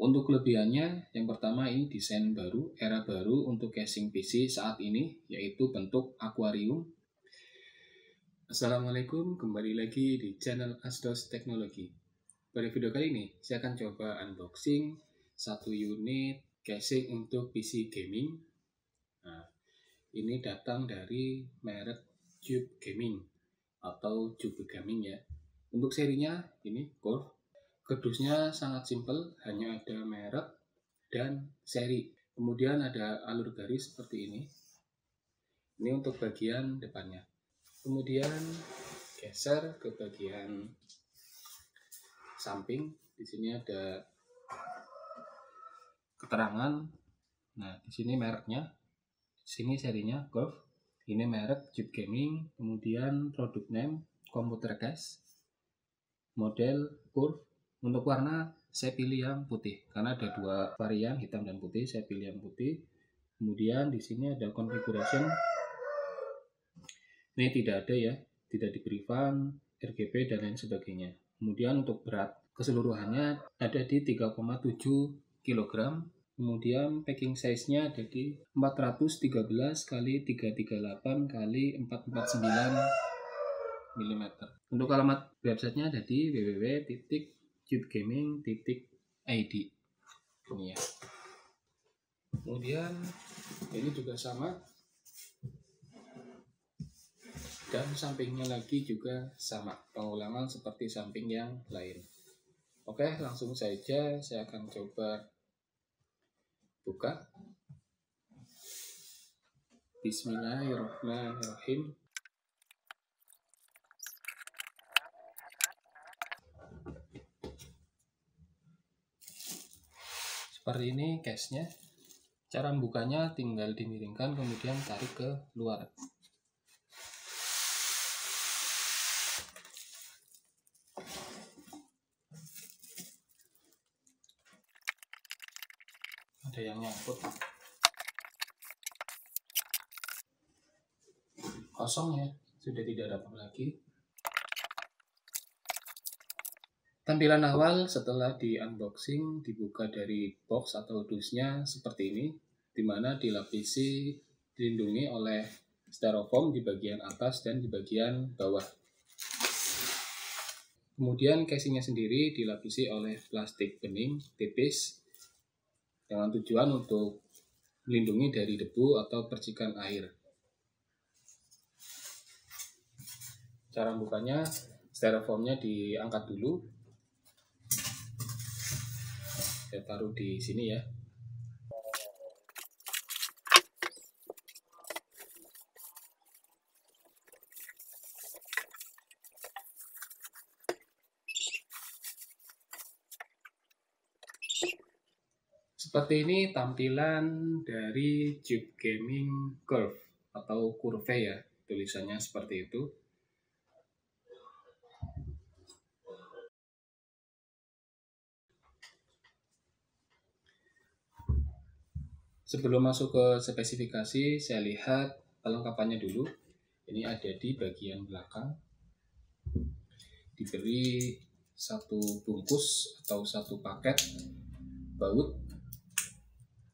Untuk kelebihannya, yang pertama ini desain baru, era baru untuk casing PC saat ini, yaitu bentuk akuarium. Assalamualaikum, kembali lagi di channel Asdos Teknologi. Pada video kali ini, saya akan coba unboxing satu unit casing untuk PC gaming. Nah, ini datang dari merek Cube Gaming atau Cube Gaming ya. Untuk serinya ini Golf. Kardusnya sangat simpel, hanya ada merek dan seri. Kemudian ada alur garis seperti ini. Ini untuk bagian depannya. Kemudian geser ke bagian samping. Di sini ada keterangan. Nah, di sini mereknya. Di sini serinya Golf. Ini merek Cube Gaming. Kemudian produk name Computer Case. Model Curve. Untuk warna saya pilih yang putih karena ada dua varian, hitam dan putih. Saya pilih yang putih. Kemudian di sini ada configuration. Ini tidak ada ya, tidak diberi fan, RGB dan lain sebagainya. Kemudian untuk berat keseluruhannya ada di 3,7 kg. Kemudian packing size-nya ada di 413 x 338 x 449 mm. Untuk alamat websitenya ada di www.cubegaming.id. Ini ya. Kemudian ini juga sama. Dan sampingnya lagi juga sama, pengulangan seperti samping yang lain. Oke, langsung saja saya akan coba buka. Bismillahirrahmanirrahim. Seperti ini case-nya. Cara membukanya tinggal dimiringkan kemudian tarik ke luar. Ada yang nyangkut. Kosong ya, sudah tidak ada apa lagi. Tampilan awal setelah di unboxing dibuka dari box atau dusnya seperti ini, dimana dilapisi dilindungi oleh styrofoam di bagian atas dan di bagian bawah. Kemudian casingnya sendiri dilapisi oleh plastik bening tipis dengan tujuan untuk melindungi dari debu atau percikan air. Cara bukanya, styrofoamnya diangkat dulu. Saya taruh di sini ya. Seperti ini tampilan dari Cube Gaming Curve atau Curve ya, tulisannya seperti itu. Sebelum masuk ke spesifikasi, saya lihat kelengkapannya dulu. Ini ada di bagian belakang. Diberi satu bungkus atau satu paket baut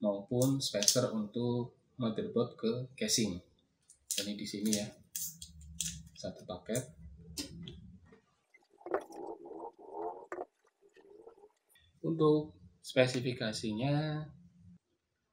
maupun spacer untuk motherboard ke casing. Ini di sini ya, satu paket. Untuk spesifikasinya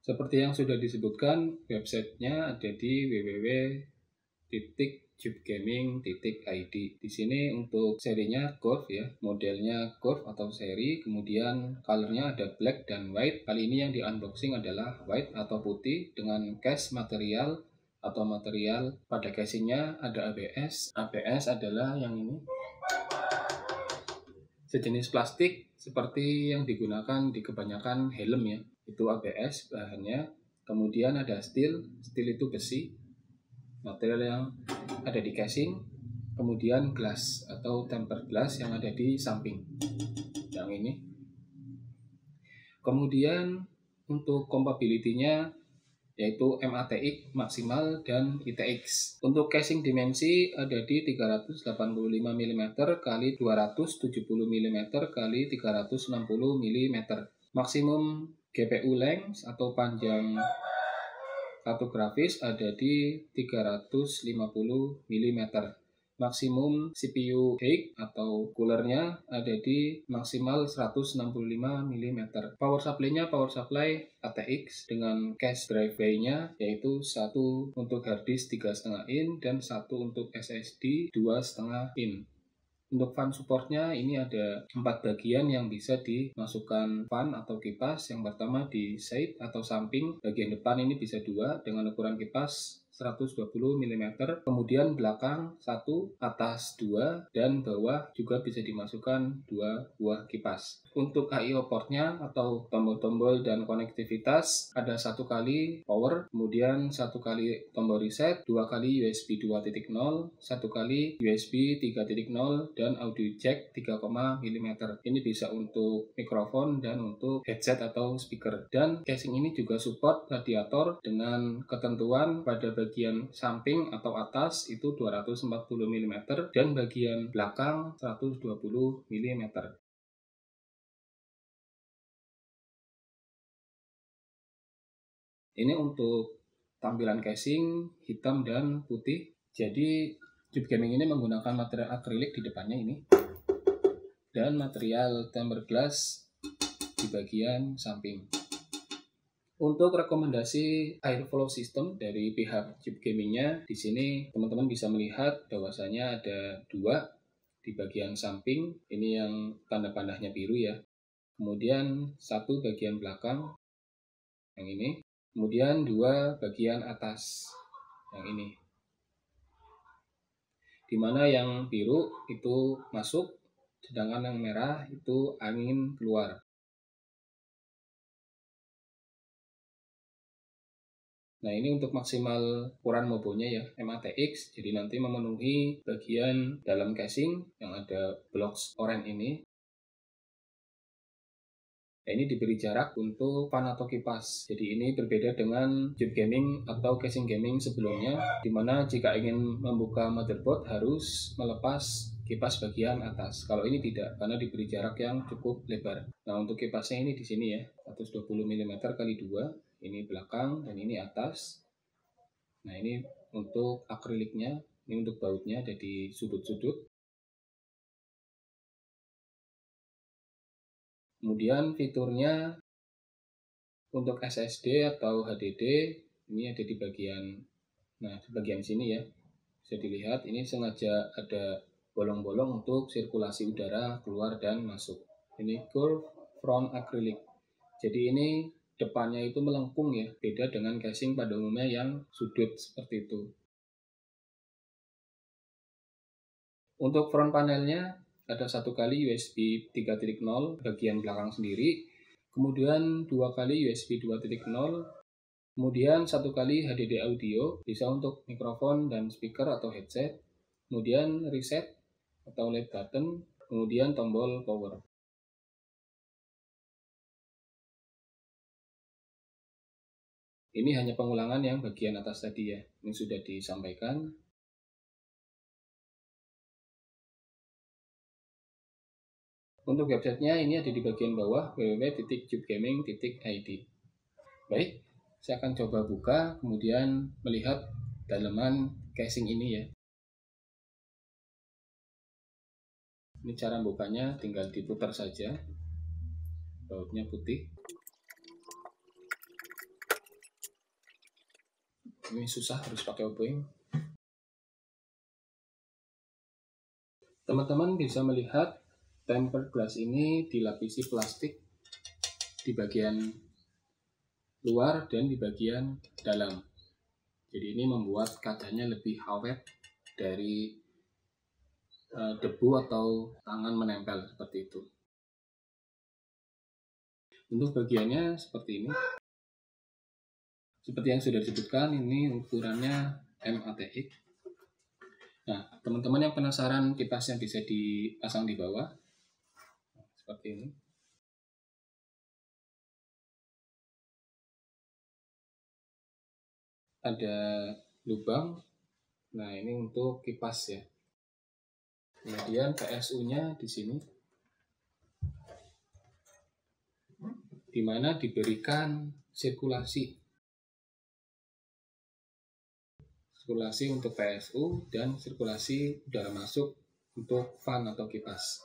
seperti yang sudah disebutkan, websitenya ada di www.cubegaming.id. Di sini untuk serinya Golf ya, modelnya Golf atau seri, kemudian colornya ada black dan white. Kali ini yang di unboxing adalah white atau putih dengan case material atau material pada casingnya ada ABS. ABS adalah yang ini, sejenis plastik seperti yang digunakan di kebanyakan helm ya. Itu ABS bahannya. Kemudian ada steel itu besi, material yang ada di casing. Kemudian glass atau tempered glass yang ada di samping yang ini. Kemudian untuk compatibility-nya yaitu MATX maksimal dan ITX. Untuk casing dimensi ada di 385 mm x 270 mm x 360 mm. Maksimum GPU length atau panjang kartu grafis ada di 350 mm. Maksimum CPU height atau coolernya ada di maksimal 165 mm. Power supply-nya power supply ATX dengan cache drive bay-nya yaitu satu untuk hard disk 3,5 in dan satu untuk SSD 2,5 in. Untuk fan supportnya ini ada 4 bagian yang bisa dimasukkan fan atau kipas. Yang pertama di side atau samping, bagian depan ini bisa 2 dengan ukuran kipas 120 mm, kemudian belakang 1, atas 2, dan bawah juga bisa dimasukkan 2 buah kipas. Untuk I/O portnya atau tombol-tombol dan konektivitas ada 1 kali power, kemudian 1 kali tombol reset, 2 kali USB 2.0, 1 kali USB 3.0, dan audio jack 3,5 mm. Ini bisa untuk mikrofon dan untuk headset atau speaker. Dan casing ini juga support radiator dengan ketentuan pada bagian samping atau atas itu 240 mm dan bagian belakang 120 mm. Ini untuk tampilan casing hitam dan putih. Jadi Cube Gaming ini menggunakan material akrilik di depannya ini dan material tempered glass di bagian samping. Untuk rekomendasi airflow system dari pihak Cube Gaming-nya, di sini teman-teman bisa melihat bahwasanya ada 2 di bagian samping, ini yang tanda panahnya biru ya. Kemudian 1 bagian belakang yang ini, kemudian 2 bagian atas yang ini. Dimana yang biru itu masuk, sedangkan yang merah itu angin keluar. Nah, ini untuk maksimal ukuran mobonya ya, MATX, jadi nanti memenuhi bagian dalam casing yang ada blocks oranye ini. Nah, ini diberi jarak untuk fan atau kipas. Jadi ini berbeda dengan Cube Gaming atau casing gaming sebelumnya, dimana jika ingin membuka motherboard harus melepas kipas bagian atas. Kalau ini tidak, karena diberi jarak yang cukup lebar. Nah, untuk kipasnya ini di sini ya, 120 mm kali 2, ini belakang dan ini atas. Nah, ini untuk akriliknya, ini untuk bautnya ada di sudut-sudut. Kemudian fiturnya untuk SSD atau HDD ini ada di bagian, nah di bagian sini ya, bisa dilihat ini sengaja ada bolong-bolong untuk sirkulasi udara keluar dan masuk. Ini curve front acrylic. Jadi ini depannya itu melengkung ya, beda dengan casing pada umumnya yang sudut seperti itu. Untuk front panelnya ada 1 kali USB 3.0 bagian belakang sendiri, kemudian 2 kali USB 2.0, kemudian 1 kali HDD audio, bisa untuk mikrofon dan speaker atau headset, kemudian reset atau LED button, kemudian tombol power. Ini hanya pengulangan yang bagian atas tadi ya, ini sudah disampaikan. Untuk websitenya ini ada di bagian bawah, www.cubegaming.id. Baik, saya akan coba buka, kemudian melihat dalaman casing ini ya. Ini cara bukanya, tinggal diputar saja. Bautnya putih. Ini susah, harus pakai obeng. Teman-teman bisa melihat tempered glass ini dilapisi plastik di bagian luar dan di bagian dalam. Jadi ini membuat kacanya lebih awet dari debu atau tangan menempel seperti itu. Untuk bagiannya seperti ini. Seperti yang sudah disebutkan, ini ukurannya MATX. Nah, teman-teman yang penasaran kipasnya bisa dipasang di bawah. Seperti ini. Ada lubang. Nah, ini untuk kipas ya. Kemudian PSU-nya di sini. di mana diberikan sirkulasi untuk PSU dan sirkulasi udara masuk untuk fan atau kipas.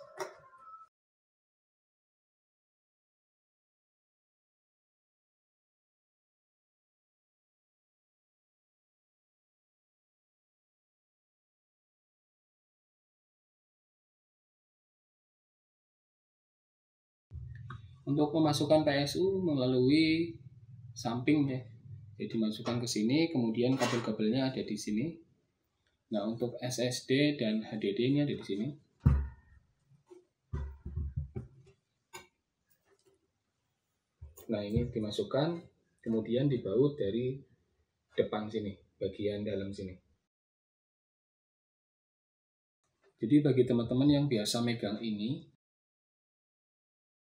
Untuk memasukkan PSU melalui samping ya. Jadi dimasukkan ke sini, kemudian kabel-kabelnya ada di sini. Nah, untuk SSD dan HDD ini ada di sini. Nah, ini dimasukkan, kemudian dibaut dari depan sini, bagian dalam sini. Jadi bagi teman-teman yang biasa megang ini,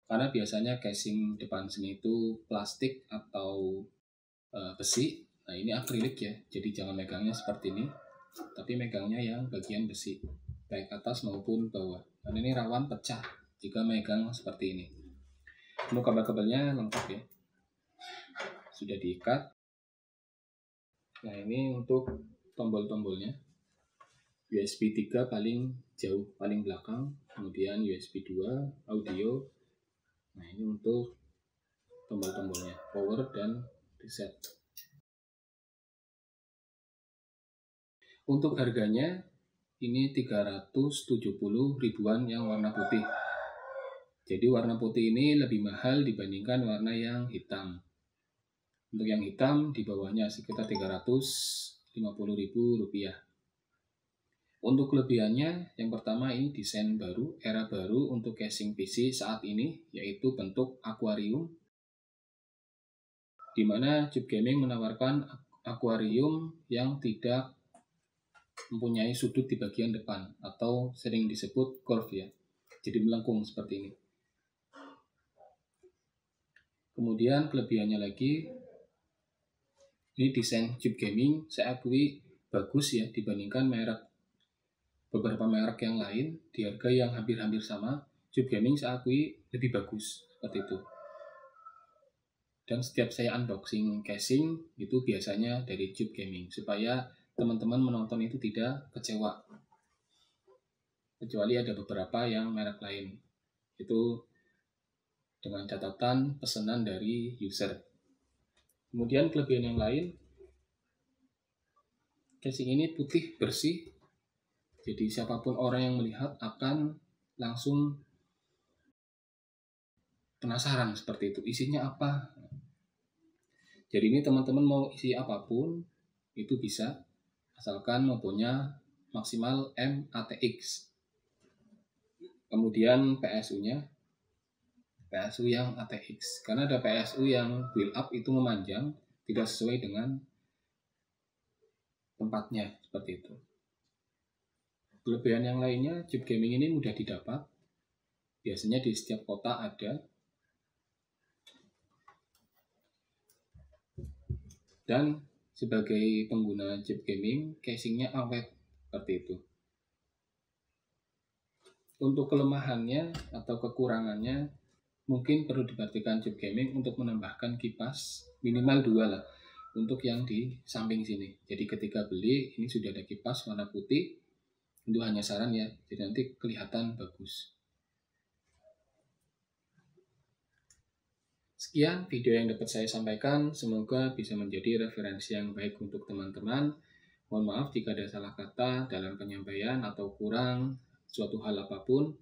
karena biasanya casing depan sini itu plastik atau besi. Nah, ini akrilik ya, jadi jangan megangnya seperti ini, tapi megangnya yang bagian besi, baik atas maupun bawah. Karena ini rawan pecah jika megang seperti ini. Untuk kabel-kabelnya lengkap ya, sudah diikat. Nah, ini untuk tombol-tombolnya. USB 3 paling jauh, paling belakang, kemudian USB 2 audio. Nah, ini untuk tombol-tombolnya, power dan reset. Untuk harganya ini 370 ribuan yang warna putih. Jadi warna putih ini lebih mahal dibandingkan warna yang hitam. Untuk yang hitam di bawahnya sekitar 350 ribu rupiah. Untuk kelebihannya, yang pertama ini desain baru, era baru untuk casing PC saat ini, yaitu bentuk akuarium, di mana Cube Gaming menawarkan akuarium yang tidak mempunyai sudut di bagian depan, atau sering disebut curve ya, jadi melengkung seperti ini. Kemudian kelebihannya lagi, ini desain Cube Gaming saya akui bagus ya dibandingkan beberapa merek yang lain di harga yang hampir-hampir sama. Cube Gaming saya akui lebih bagus seperti itu. Dan setiap saya unboxing casing itu biasanya dari Cube Gaming supaya teman-teman menonton itu tidak kecewa. Kecuali ada beberapa yang merek lain. Itu dengan catatan pesanan dari user. Kemudian kelebihan yang lain, casing ini putih bersih. Jadi siapapun orang yang melihat akan langsung penasaran seperti itu. Isinya apa? Jadi ini teman-teman mau isi apapun itu bisa, asalkan mempunyai maksimal MATX. Kemudian PSU-nya, PSU yang ATX. Karena ada PSU yang build up itu memanjang, tidak sesuai dengan tempatnya seperti itu. Kelebihan yang lainnya, Cube Gaming ini mudah didapat. Biasanya di setiap kota ada. Dan sebagai pengguna Cube Gaming, casingnya awet seperti itu. Untuk kelemahannya atau kekurangannya, mungkin perlu diperhatikan Cube Gaming untuk menambahkan kipas minimal 2 lah untuk yang di samping sini. Jadi ketika beli ini sudah ada kipas warna putih. Itu hanya saran ya, jadi nanti kelihatan bagus. Sekian video yang dapat saya sampaikan, semoga bisa menjadi referensi yang baik untuk teman-teman. Mohon maaf jika ada salah kata dalam penyampaian atau kurang suatu hal apapun.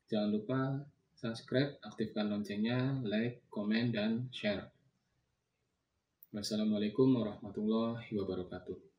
Jangan lupa subscribe, aktifkan loncengnya, like, komen, dan share. Wassalamualaikum warahmatullahi wabarakatuh.